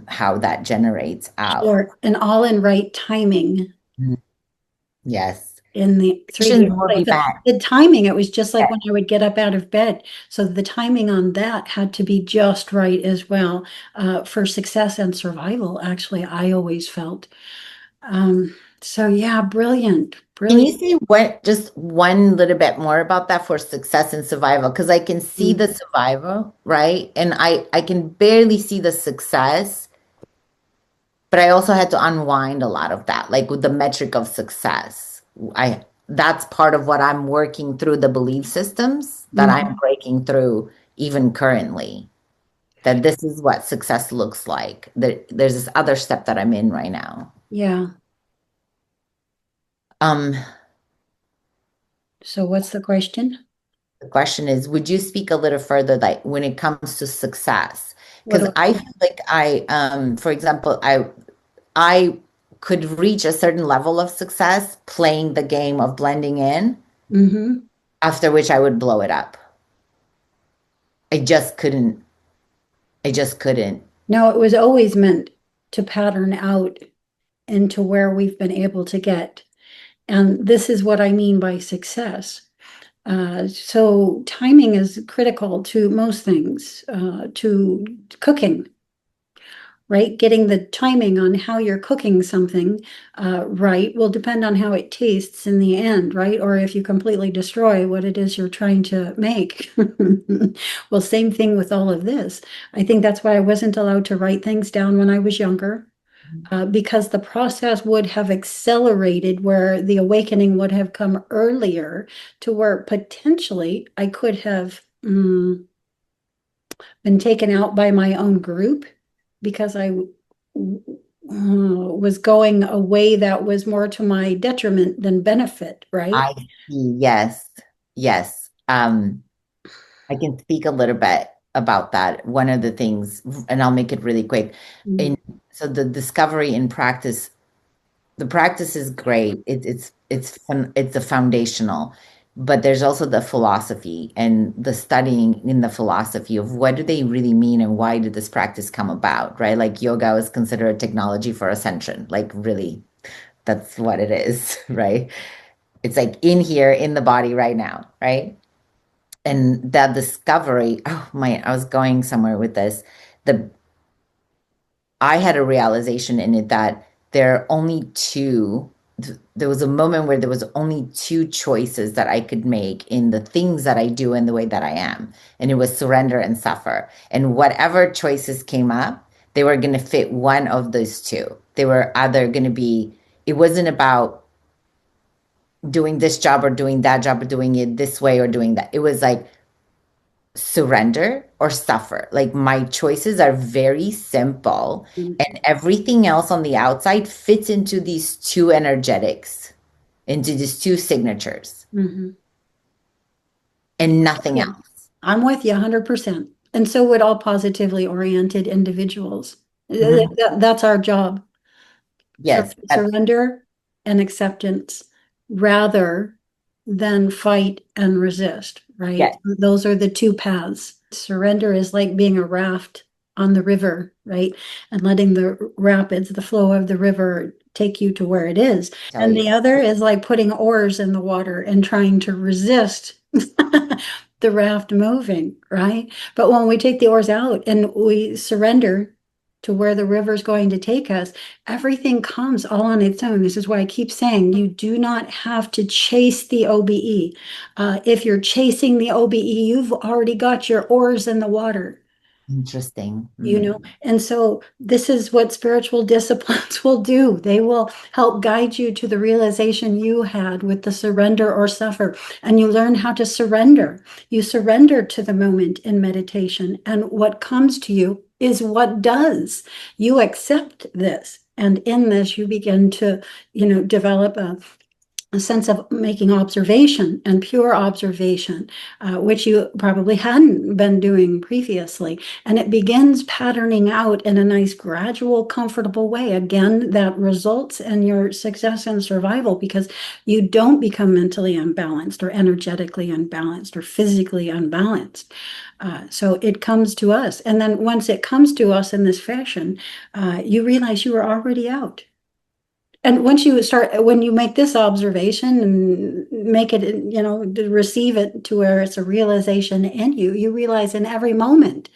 how that generates out. Sure. And all in right timing. Mhm. Yes. In the 3D. Visions will be Like met. the timing, it was just like Yes. when I would get up out of bed. So the timing on that had to be just right as well for success and survival, actually, I always felt. So yeah, brilliant, Can brilliant. you say what just one little bit more about that for success and survival? Because I can see Mm. the survival, right? And I can barely see the success, but I also had to unwind a lot of that, like with the metric of success. I That's part of what I'm working through the belief systems that I'm Mhm. breaking through even currently. That this is what success looks like. There's this other step that I'm in right now. Yeah. Um, So what's the question? the question is, would you speak a little further, like when it comes to success? What Because do I feel like for example, I could reach a certain level of success playing the game of blending in, Mm-hmm. after which I would blow it up. I just couldn't. I just couldn't. No, it was always meant to pattern out into where we've been able to get. And this is what I mean by success. So timing is critical to most things, to cooking, right? Getting the timing on how you're cooking something right will depend on how it tastes in the end, right? Or if you completely destroy what it is you're trying to make. Well, same thing with all of this. I think that's why I wasn't allowed to write things down when I was younger. Because the process would have accelerated where the awakening would have come earlier to where potentially I could have been taken out by my own group because I was going a way that was more to my detriment than benefit, right? I see. Yes. Yes. I can speak a little bit about that. One of the things, and I'll make it really quick. Mm. In So the discovery in practice, the practice is great. It's fun. It's the foundational. but there's also the philosophy and the studying in the philosophy of what do they really mean and why did this practice come about, right? Like yoga was considered a technology for ascension. Like really, that's what it is, right? It's like in here, in the body right now, right? And that discovery, oh my, I was going somewhere with this. The I had a realization in it that there are only two. There was a moment where there was only two choices that I could make in the things that I do and the way that I am. And it was surrender and suffer. And whatever choices came up, they were going to fit one of those two. They were either going to be, it wasn't about doing this job or doing that job or doing it this way or doing that. It was like, surrender or suffer. Like my choices are very simple, and everything else on the outside fits into these two energetics, into these two signatures, Mhm. and nothing Yeah, else. I'm with you 100%. And so would all positively oriented individuals. Mhm. That's our job. Yes, Surrender and acceptance rather than fight and resist, right? yes, Those are the two paths. Surrender is like being a raft on the river, right? And letting the rapids, the flow of the river take you to where it is. tell And you. the other is like putting oars in the water and trying to resist the raft moving, right? But when we take the oars out and we surrender to where the river is going to take us, everything comes all on its own. This is why I keep saying you do not have to chase the OBE. If you're chasing the OBE, you've already got your oars in the water. Interesting. You know, and so this is what spiritual disciplines will do. They will help guide you to the realization you had with the surrender or suffer. And you learn how to surrender. You surrender to the moment in meditation. And what comes to you is what does. You accept this. And in this, you begin to, develop a sense of making observation and pure observation, which you probably hadn't been doing previously. And it begins patterning out in a nice, gradual, comfortable way. Again, that results in your success and survival because you don't become mentally unbalanced or energetically unbalanced or physically unbalanced. So it comes to us. And then once it comes to us in this fashion, you realize you are already out. And once you start, when you make this observation and make it, to receive it to where it's a realization in you, you realize in every moment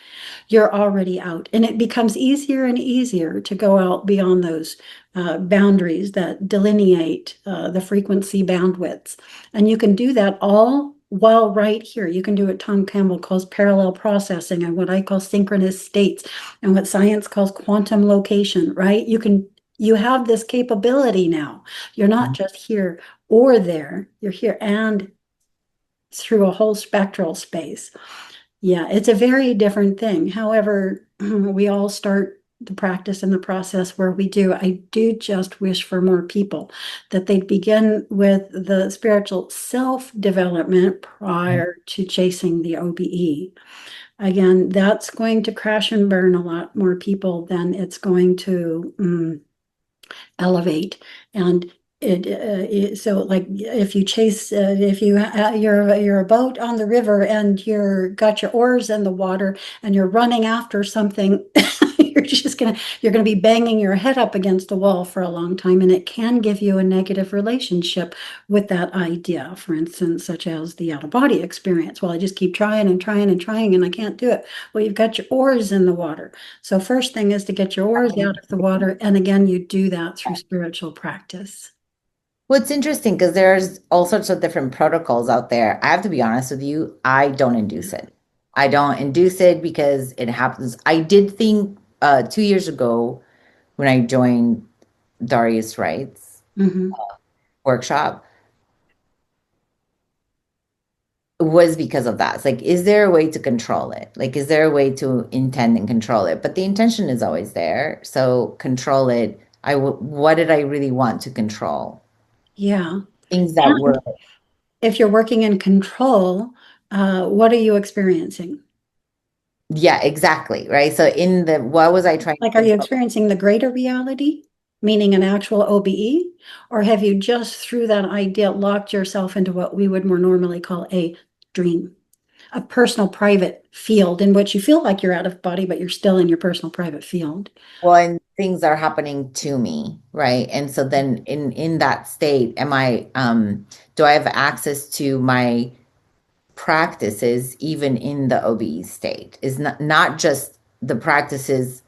you're already out. And it becomes easier and easier to go out beyond those boundaries that delineate the frequency bandwidths. And you can do that all while right here. You can do what Tom Campbell calls parallel processing and what I call synchronous states and what science calls quantum location, right? You have this capability now. You're not just here or there, you're here and through a whole spectral space. Yeah, it's a very different thing. However, we all start the practice and the process where we do. I do just wish for more people that they begin with the spiritual self-development prior to chasing the OBE. Again, that's going to crash and burn a lot more people than it's going to elevate. And so like if you chase if you're a boat on the river and you're got your oars in the water and you're running after something, you're gonna be banging your head up against the wall for a long time, and it can give you a negative relationship with that idea, for instance, such as the out-of-body experience. Well, I just keep trying and trying and trying and I can't do it. Well, you've got your oars in the water. So first thing is to get your oars out of the water. And again, you do that through spiritual practice. Well, it's interesting because there's all sorts of different protocols out there. I have to be honest with you, I don't induce it. I don't induce it because it happens. I did think 2 years ago when I joined Darius Wright's Mhm. workshop was because of that. It's like, is there a way to control it? Like, is there a way to intend and control it? But the intention is always there. So control it. What did I really want to control? Yeah. Things that And were, if you're working in control, what are you experiencing? yeah, exactly. Right. So in the, what was I trying Like, to are you control? experiencing the greater reality? meaning an actual OBE? Or have you just through that idea locked yourself into what we would more normally call a dream, a personal private field in which you feel like you're out of body, but you're still in your personal private field? Well, and things are happening to me, right? And so then in that state, am I do I have access to my practices even in the OBE state? Is not just the practices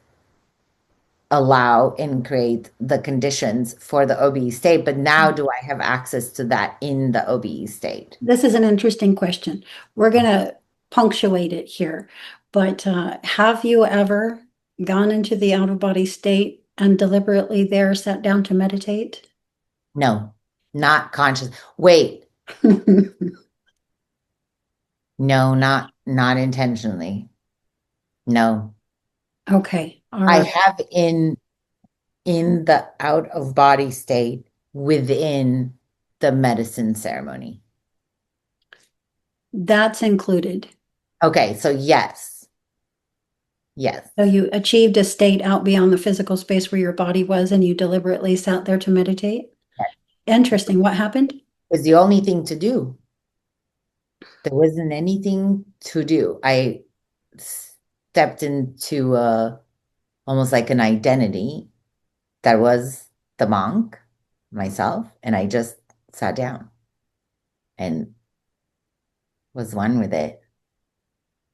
allow and create the conditions for the OBE state, but now do I have access to that in the OBE state? This is an interesting question. We're going to punctuate it here, but have you ever gone into the out of body state and deliberately there sat down to meditate? No, not conscious. Wait, no, not intentionally. No. Okay, all I right. have in the out of body state within the medicine ceremony. That's included. Okay, so yes. Yes. So you achieved a state out beyond the physical space where your body was, and you deliberately sat there to meditate? Interesting. What happened? It was the only thing to do. There wasn't anything to do. I stepped into almost like an identity that was the monk, myself, and I just sat down and was one with it.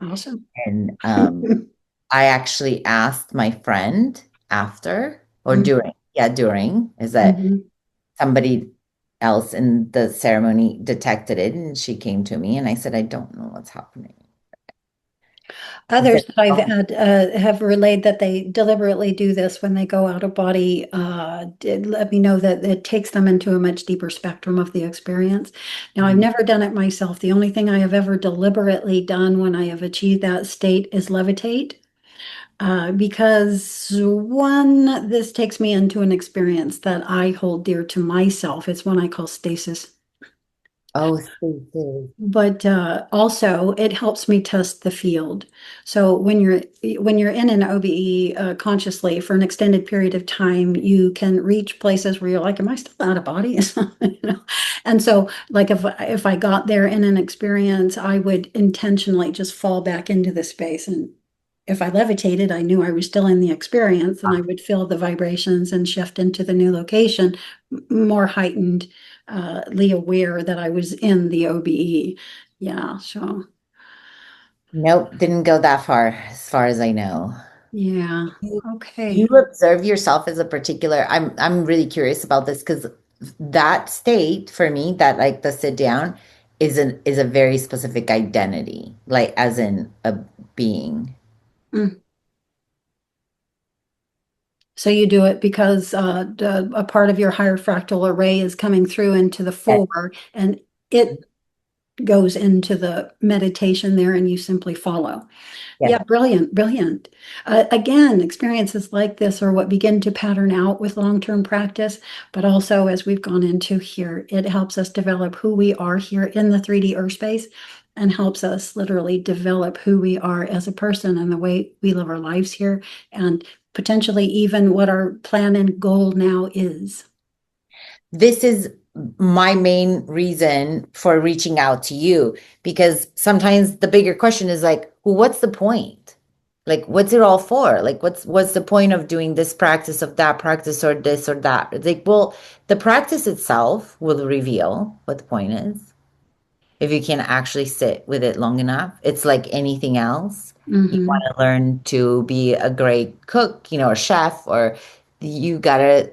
Awesome. And I actually asked my friend after or during, yeah, during, is that Mhm. somebody else in the ceremony detected it and she came to me and I said, I don't know what's happening. She said, Others that I've "Oh, had have relayed that they deliberately do this when they go out of body. Did let me know that it takes them into a much deeper spectrum of the experience. Now, I've never done it myself. The only thing I have ever deliberately done when I have achieved that state is levitate. Because one, this takes me into an experience that I hold dear to myself. It's one I call stasis. oh, Stacey." But also it helps me test the field. So when you're in an OBE consciously for an extended period of time, you can reach places where you're like, "Am I still out of body?" You know? And so, like if I got there in an experience, I would intentionally just fall back into the space. And if I levitated, I knew I was still in the experience, and I would feel the vibrations and shift into the new location, more heightened aware that I was in the OBE. Yeah, so Nope, didn't go that far as I know. yeah, You okay. you observe yourself as a particular, I'm really curious about this because that state for me, that like the sit down is a very specific identity, like as in a being. Mm. So you do it because a part of your higher fractal array is coming through into the Yes, four, and it goes into the meditation there, and you simply follow. yes. Yeah, brilliant, brilliant. Again, experiences like this are what begin to pattern out with long-term practice, but also as we've gone into here, it helps us develop who we are here in the 3D earth space and helps us literally develop who we are as a person and the way we live our lives here, and potentially even what our plan and goal now is. This is my main reason for reaching out to you because sometimes the bigger question is like, well, what's the point? Like, what's it all for? Like, what's the point of doing this practice of that practice or this or that? It's like, well, the practice itself will reveal what the point is. If you can actually sit with it long enough, it's like anything else. You want Hmm. to learn to be a great cook, or chef, or you gotta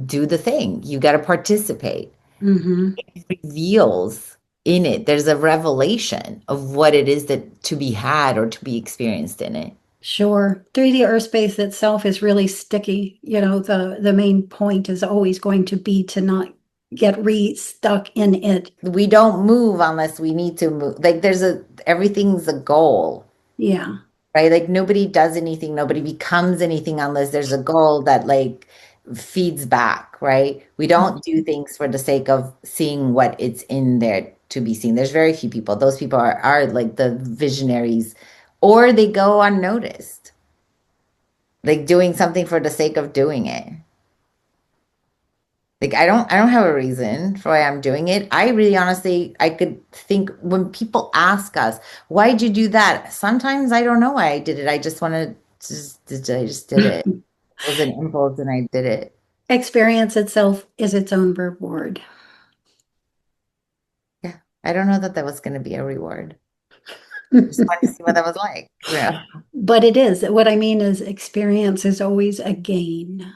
do the thing. You gotta participate. Hmm. It reveals in it. There's a revelation of what it is that to be had or to be experienced in it. Sure. 3D Earth space itself is really sticky. You know, the main point is always going to be to not get re-stuck in it. We don't move unless we need to move. Like everything's a goal, Yeah. right? Like nobody does anything, nobody becomes anything unless there's a goal that like feeds back, right? We don't do things for the sake of seeing what it's in there to be seen. There's very few people. Those people are like the visionaries, or they go unnoticed, like doing something for the sake of doing it. Like I don't have a reason for why I'm doing it. I really honestly I could think when people ask us, why'd you do that? Sometimes I don't know why I did it. I just wanted to I just did it. It was an impulse and I did it. Experience itself is its own reward. Yeah. I don't know that that was gonna be a reward. Just wanted to see what that was like. Yeah. But it is. What I mean is experience is always a gain.